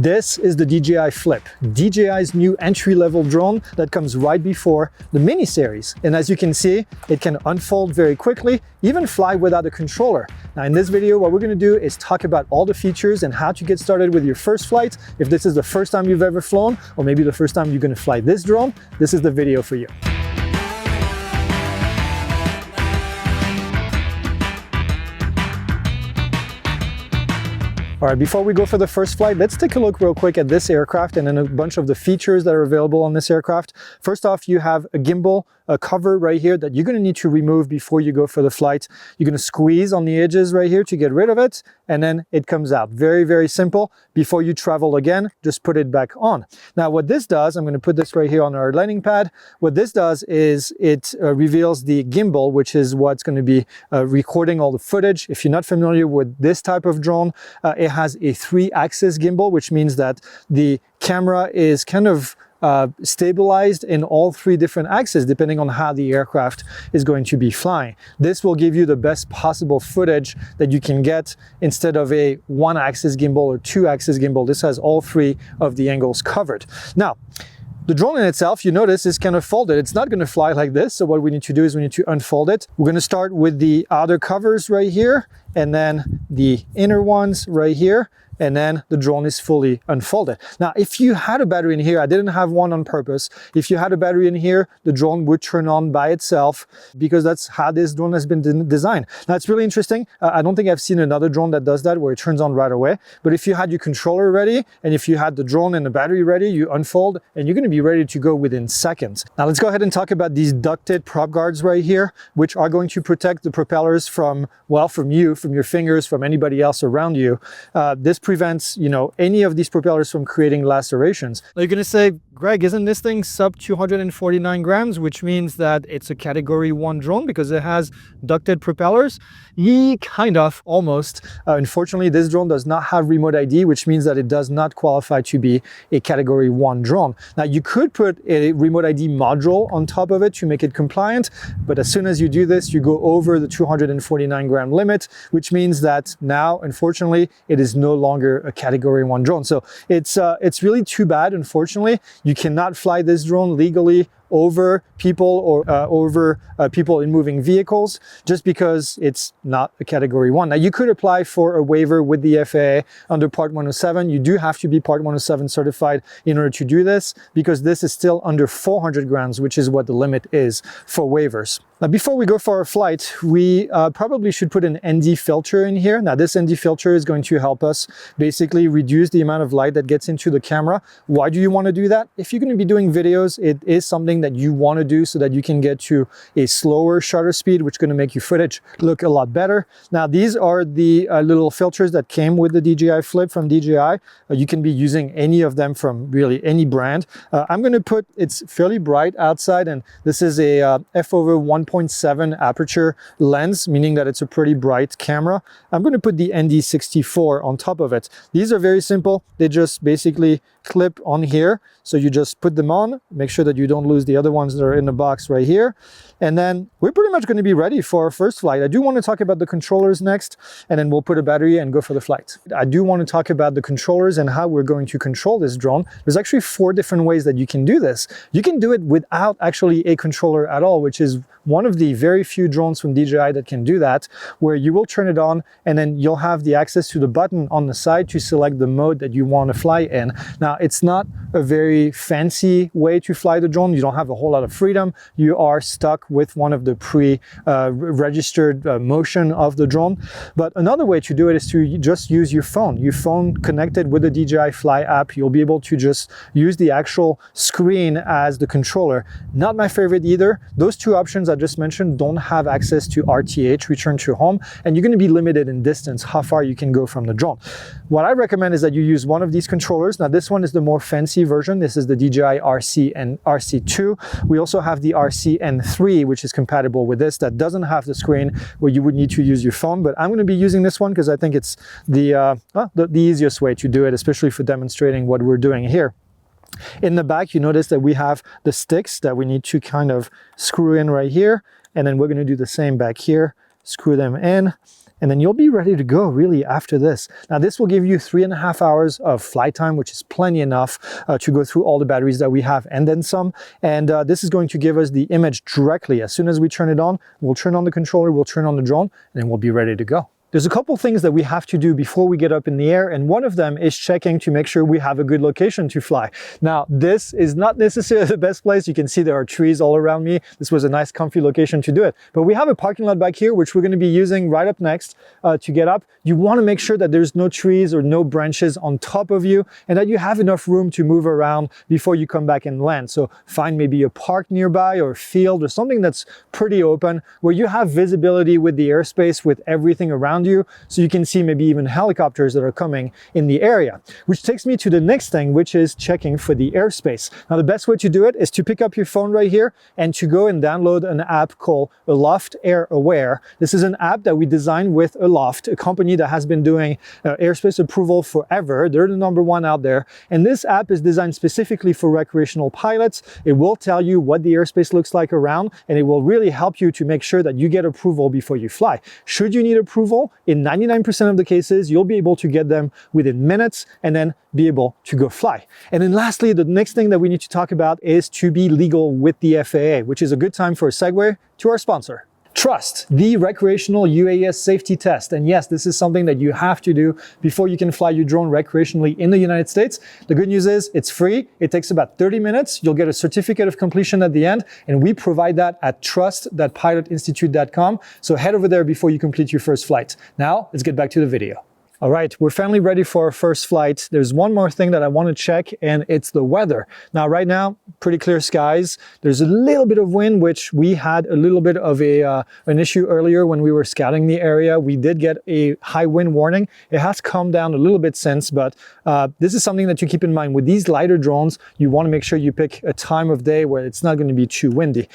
This is the DJI Flip, DJI's new entry-level drone that comes right before the mini series. And as you can see, it can unfold very quickly, even fly without a controller. Now in this video, what we're gonna do is talk about all the features and how to get started with your first flight. If this is the first time you've ever flown, or maybe the first time you're gonna fly this drone, this is the video for you. All right, before we go for the first flight, let's take a look real quick at this aircraft and then a bunch of the features that are available on this aircraft. First off, you have a gimbal, a cover right here that you're gonna need to remove before you go for the flight. You're gonna squeeze on the edges right here to get rid of it, and then it comes out. Very, very simple. Before you travel again, just put it back on. Now what this does, I'm gonna put this right here on our landing pad. What this does is it reveals the gimbal, which is what's gonna be recording all the footage. If you're not familiar with this type of drone, it has a 3-axis gimbal, which means that the camera is kind of stabilized in all 3 different axes depending on how the aircraft is going to be flying. This will give you the best possible footage that you can get instead of a 1-axis gimbal or 2-axis gimbal. This has all 3 of the angles covered. Now, the drone in itself, you notice, is kind of folded. It's not going to fly like this. So what we need to do is we need to unfold it. We're going to start with the outer covers right here, and then the inner ones right here. And then the drone is fully unfolded. Now, if you had a battery in here, I didn't have one on purpose. If you had a battery in here, the drone would turn on by itself because that's how this drone has been designed. Now, it's really interesting. I don't think I've seen another drone that does that where it turns on right away. But if you had your controller ready, and if you had the drone and the battery ready, you unfold and you're gonna be ready to go within seconds. Now, let's go ahead and talk about these ducted prop guards right here, which are going to protect the propellers from, well, from you, from your fingers, from anybody else around you. This prevents, you know, any of these propellers from creating lacerations. Now you're gonna say, Greg, isn't this thing sub 249 grams, which means that it's a category 1 drone because it has ducted propellers? Yeah, kind of, almost. Unfortunately, this drone does not have remote ID, which means that it does not qualify to be a category 1 drone. Now you could put a remote ID module on top of it to make it compliant, but as soon as you do this, you go over the 249 gram limit, which means that now, unfortunately, it is no longer a category 1 drone. So it's really too bad, unfortunately. You cannot fly this drone legally over people or over people in moving vehicles just because it's not a category 1. Now you could apply for a waiver with the FAA under Part 107. You do have to be Part 107 certified in order to do this because this is still under 400 grams, which is what the limit is for waivers. Now, before we go for our flight, we probably should put an ND filter in here. Now, this ND filter is going to help us basically reduce the amount of light that gets into the camera. Why do you want to do that? If you're going to be doing videos, it is something that you want to do so that you can get to a slower shutter speed, which is going to make your footage look a lot better. Now, these are the little filters that came with the DJI Flip from DJI. You can be using any of them from really any brand. I'm going to put, it's fairly bright outside, and this is a f/1.7 aperture lens, meaning that it's a pretty bright camera. I'm going to put the ND64 on top of it. These are very simple. They just basically clip on here. So you just put them on, make sure that you don't lose the other ones that are in the box right here. And then we're pretty much going to be ready for our first flight. I do want to talk about the controllers next, and then we'll put a battery and go for the flight. I do want to talk about the controllers and how we're going to control this drone. There's actually 4 different ways that you can do this. You can do it without actually a controller at all, which is one of the very few drones from DJI that can do that, where you will turn it on and then you'll have the access to the button on the side to select the mode that you want to fly in. Now, it's not a very fancy way to fly the drone. You don't have a whole lot of freedom. You are stuck with one of the pre-registered motion of the drone. But another way to do it is to just use your phone. Your phone connected with the DJI Fly app, you'll be able to just use the actual screen as the controller. Not my favorite either. Those 2 options I just mentioned don't have access to RTH, return to home, and you're going to be limited in distance, how far you can go from the drone. What I recommend is that you use one of these controllers. Now, this one is the more fancy version. This is the DJI RC and RC2. We also have the RC N3, which is compatible with this, that doesn't have the screen where you would need to use your phone, but I'm going to be using this one because I think it's the easiest way to do it, especially for demonstrating what we're doing here. In the back, you notice that we have the sticks that we need to kind of screw in right here, and then we're going to do the same back here, screw them in, and then you'll be ready to go really after this. Now this will give you 3.5 hours of flight time, which is plenty enough to go through all the batteries that we have and then some. And this is going to give us the image directly. As soon as we turn it on, we'll turn on the controller, we'll turn on the drone, and then we'll be ready to go. There's a couple things that we have to do before we get up in the air, and one of them is checking to make sure we have a good location to fly. Now, this is not necessarily the best place. You can see there are trees all around me. This was a nice comfy location to do it. But we have a parking lot back here, which we're going to be using right up next to get up. You want to make sure that there's no trees or no branches on top of you, and that you have enough room to move around before you come back and land. So find maybe a park nearby or a field or something that's pretty open where you have visibility with the airspace, with everything around you, so you can see maybe even helicopters that are coming in the area. Which takes me to the next thing, which is checking for the airspace. Now the best way to do it is to pick up your phone right here and to go and download an app called Aloft Air Aware. This is an app that we designed with Aloft, a company that has been doing airspace approval forever. They're the #1 out there, and this app is designed specifically for recreational pilots. It will tell you what the airspace looks like around, and it will really help you to make sure that you get approval before you fly. Should you need approval, in 99% of the cases, you'll be able to get them within minutes and then be able to go fly. And then lastly, the next thing that we need to talk about is to be legal with the FAA, which is a good time for a segue to our sponsor. Trust, the recreational UAS safety test. And yes, this is something that you have to do before you can fly your drone recreationally in the United States. The good news is it's free. It takes about 30 minutes. You'll get a certificate of completion at the end, and we provide that at trust.pilotinstitute.com. So head over there before you complete your first flight. Now, let's get back to the video. All right, we're finally ready for our first flight. There's one more thing that I want to check, and it's the weather. Now, right now, pretty clear skies. There's a little bit of wind, which we had a little bit of an issue earlier when we were scouting the area. We did get a high wind warning. It has calmed down a little bit since, but this is something that you keep in mind. With these lighter drones, you want to make sure you pick a time of day where it's not going to be too windy.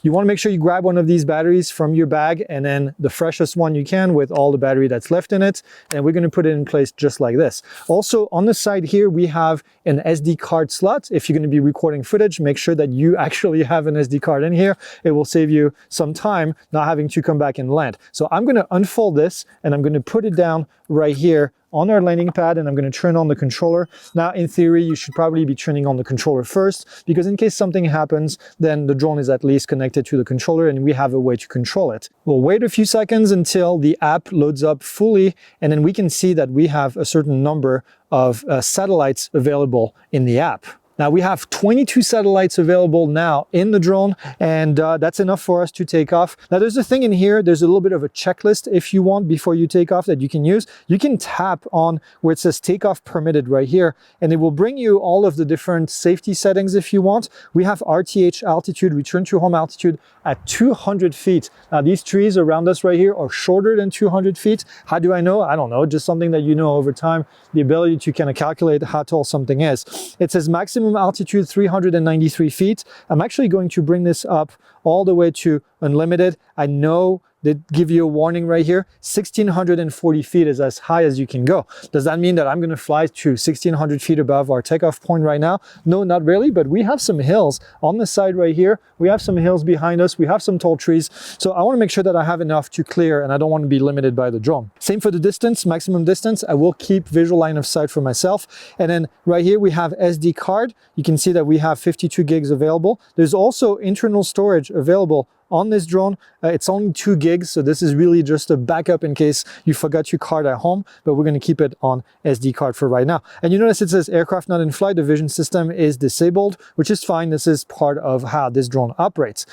You want to make sure you grab one of these batteries from your bag, and then the freshest one you can with all the battery that's left in it. And we're going to put it in place just like this. Also on the side here, we have an SD card slot. If you're going to be recording footage, make sure that you actually have an SD card in here. It will save you some time not having to come back and land. So I'm going to unfold this, and I'm going to put it down right here on our landing pad, and I'm going to turn on the controller. Now, in theory, you should probably be turning on the controller first, because in case something happens, then the drone is at least connected to the controller and we have a way to control it. We'll wait a few seconds until the app loads up fully, and then we can see that we have a certain number of satellites available in the app. Now we have 22 satellites available now in the drone, and that's enough for us to take off. Now there's a thing in here, there's a little bit of a checklist if you want before you take off that you can use. You can tap on where it says takeoff permitted right here, and it will bring you all of the different safety settings if you want. We have RTH altitude, return to home altitude at 200 feet. Now these trees around us right here are shorter than 200 feet. How do I know? I don't know, just something that you know over time, the ability to kind of calculate how tall something is. It says maximum altitude 393 feet. I'm actually going to bring this up all the way to unlimited. I know they give you a warning right here. 1,640 feet is as high as you can go. Does that mean that I'm going to fly to 1,600 feet above our takeoff point right now? No, not really, but we have some hills on the side right here. We have some hills behind us. We have some tall trees. So I want to make sure that I have enough to clear, and I don't want to be limited by the drone. Same for the distance, maximum distance. I will keep visual line of sight for myself. And then right here we have SD card. You can see that we have 52 gigs available. There's also internal storage available on this drone. It's only 2 gigs, so this is really just a backup in case you forgot your card at home, but we're going to keep it on SD card for right now. And you notice it says aircraft not in flight, the vision system is disabled, which is fine. This is part of how this drone operates.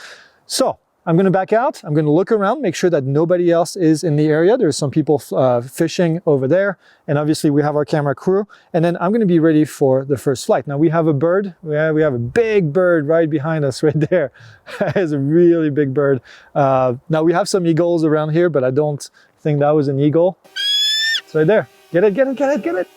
So I'm going to back out. I'm going to look around, make sure that nobody else is in the area. There's some people fishing over there. And obviously we have our camera crew. And then I'm going to be ready for the first flight. Now we have a bird. We have a big bird right behind us right there. It's a really big bird. Now we have some eagles around here, but I don't think that was an eagle. It's right there. Get it, get it, get it, get it.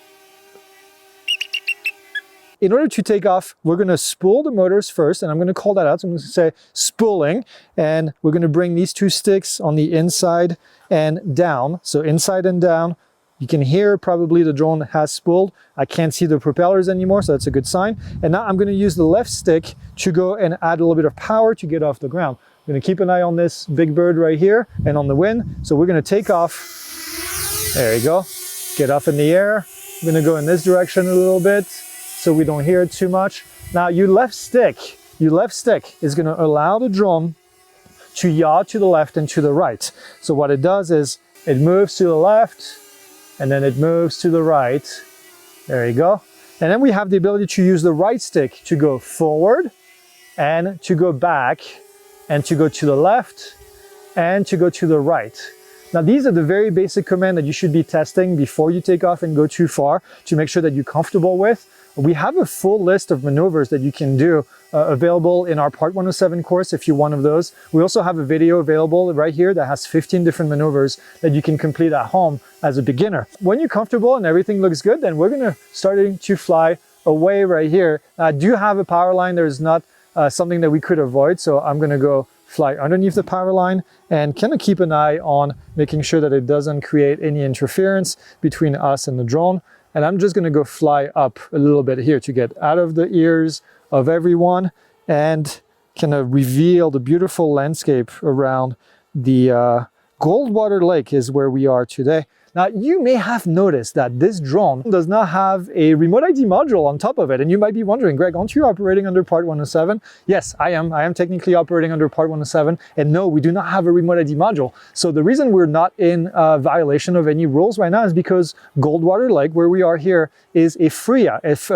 In order to take off, we're going to spool the motors first, and I'm going to call that out. So I'm going to say spooling, and we're going to bring these 2 sticks on the inside and down. So inside and down. You can hear probably the drone has spooled. I can't see the propellers anymore, so that's a good sign. And now I'm going to use the left stick to go and add a little bit of power to get off the ground. I'm going to keep an eye on this big bird right here and on the wind. So we're going to take off There you go. Get up in the air. I'm gonna go in this direction a little bit so we don't hear it too much. Now your left stick is gonna allow the drone to yaw to the left and to the right. So what it does is it moves to the left and then it moves to the right. There you go. And then we have the ability to use the right stick to go forward and to go back and to go to the left and to go to the right. Now these are the very basic commands that you should be testing before you take off and go too far to make sure that you're comfortable with. We have a full list of maneuvers that you can do available in our Part 107 course if you're one of those. We also have a video available right here that has 15 different maneuvers that you can complete at home as a beginner. When you're comfortable and everything looks good, then we're gonna starting to fly away right here. I do have a power line. There's not something that we could avoid, so I'm gonna go fly underneath the power line and kind of keep an eye on making sure that it doesn't create any interference between us and the drone. And I'm just gonna go fly up a little bit here to get out of the ears of everyone and kind of reveal the beautiful landscape around the Goldwater Lake is where we are today. Now, you may have noticed that this drone does not have a remote ID module on top of it. And you might be wondering, Greg, aren't you operating under Part 107? Yes, I am. I am technically operating under Part 107. And no, we do not have a remote ID module. So the reason we're not in violation of any rules right now is because Goldwater Lake, where we are here, is a FRIA. It's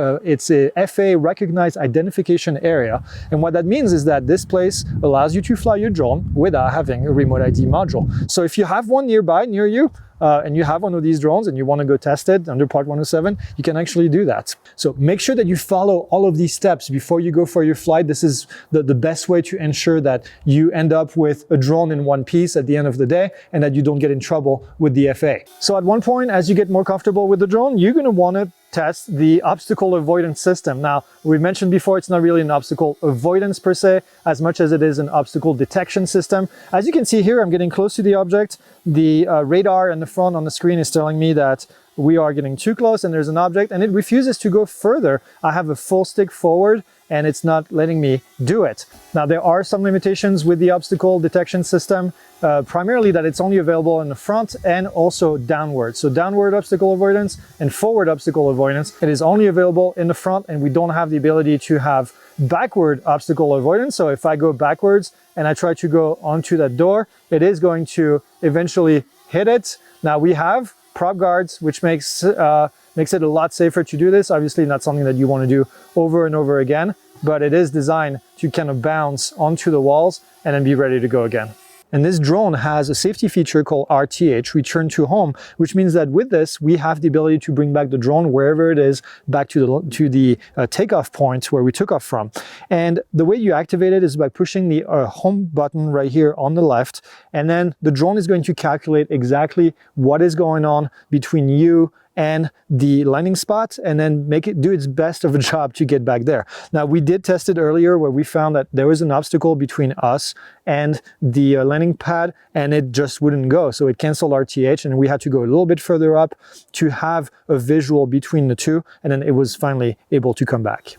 a FAA recognized identification area. And what that means is that this place allows you to fly your drone without having a remote ID module. So if you have one nearby, near you, and you have one of these drones and you want to go test it under Part 107, you can actually do that. So make sure that you follow all of these steps before you go for your flight. This is the best way to ensure that you end up with a drone in one piece at the end of the day and that you don't get in trouble with the FAA. So at one point, as you get more comfortable with the drone, you're going to want to test the obstacle avoidance system. Now, we mentioned before, it's not really an obstacle avoidance per se, as much as it is an obstacle detection system. As you can see here, I'm getting close to the object. The radar in the front on the screen is telling me that we are getting too close and there's an object, and it refuses to go further. I have a full stick forward and it's not letting me do it. Now, there are some limitations with the obstacle detection system, primarily that it's only available in the front and also downward. So downward obstacle avoidance and forward obstacle avoidance, it is only available in the front, and we don't have the ability to have backward obstacle avoidance. So if I go backwards and I try to go onto that door, it is going to eventually hit it. Now we have prop guards, which makes it a lot safer to do this. Obviously not something that you want to do over and over again, but it is designed to kind of bounce onto the walls and then be ready to go again. And this drone has a safety feature called RTH, Return to Home, which means that with this, we have the ability to bring back the drone wherever it is, back to the takeoff point where we took off from. And the way you activate it is by pushing the home button right here on the left, and then the drone is going to calculate exactly what is going on between you and the landing spot, and then do its best of a job to get back there. Now, we did test it earlier where we found that there was an obstacle between us and the landing pad, and it just wouldn't go. So it canceled RTH, and we had to go a little bit further up to have a visual between the two, and then it was finally able to come back.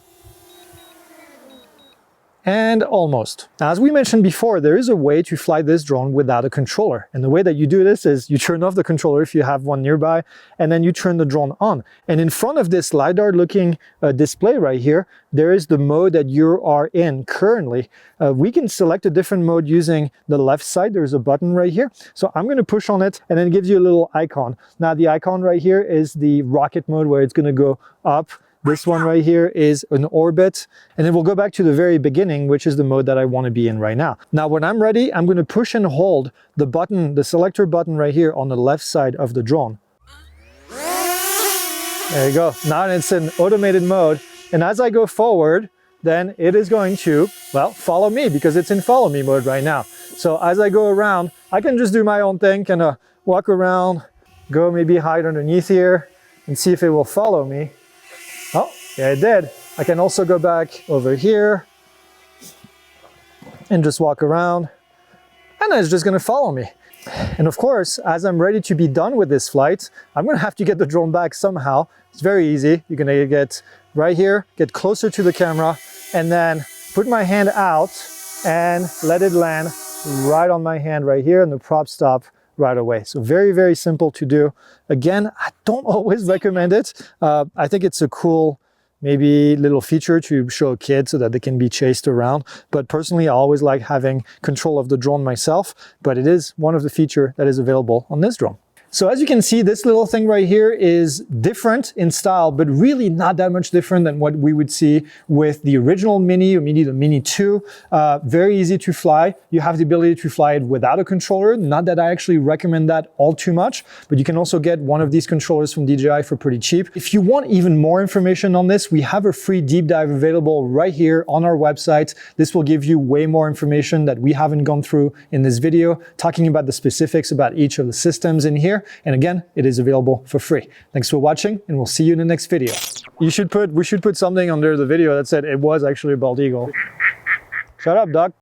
And almost. Now, as we mentioned before, there is a way to fly this drone without a controller. And the way that you do this is you turn off the controller if you have one nearby, and then you turn the drone on. And in front of this LiDAR looking display right here, there is the mode that you are in currently. We can select a different mode using the left side. There's a button right here. So I'm going to push on it, and then it gives you a little icon. Now, the icon right here is the rocket mode where it's going to go up. This one right here is an orbit, and then we'll go back to the very beginning, which is the mode that I want to be in right now. Now, when I'm ready, I'm going to push and hold the button, the selector button right here on the left side of the drone. There you go. Now it's in automated mode, and as I go forward, then it is going to, well, follow me because it's in follow me mode right now. So as I go around, I can just do my own thing, kind of walk around, go maybe hide underneath here and see if it will follow me. Oh, yeah, it did. I can also go back over here and just walk around, and it's just gonna follow me. And of course, as I'm ready to be done with this flight, I'm gonna have to get the drone back somehow. It's very easy. You're gonna get right here, get closer to the camera, and then put my hand out and let it land right on my hand right here, and the prop stop right away. So very, very simple to do. Again, I don't always recommend it. I think it's a cool, maybe little feature to show a kid so that they can be chased around. But personally, I always like having control of the drone myself, but it is one of the features that is available on this drone. So as you can see, this little thing right here is different in style, but really not that much different than what we would see with the original Mini or maybe the Mini 2. Very easy to fly. You have the ability to fly it without a controller. Not that I actually recommend that all too much, but you can also get one of these controllers from DJI for pretty cheap. If you want even more information on this, we have a free deep dive available right here on our website. This will give you way more information that we haven't gone through in this video, talking about the specifics about each of the systems in here. And again, it is available for free. Thanks for watching, and we'll see you in the next video. We should put something under the video that said it was actually a bald eagle. Shut up, Doc.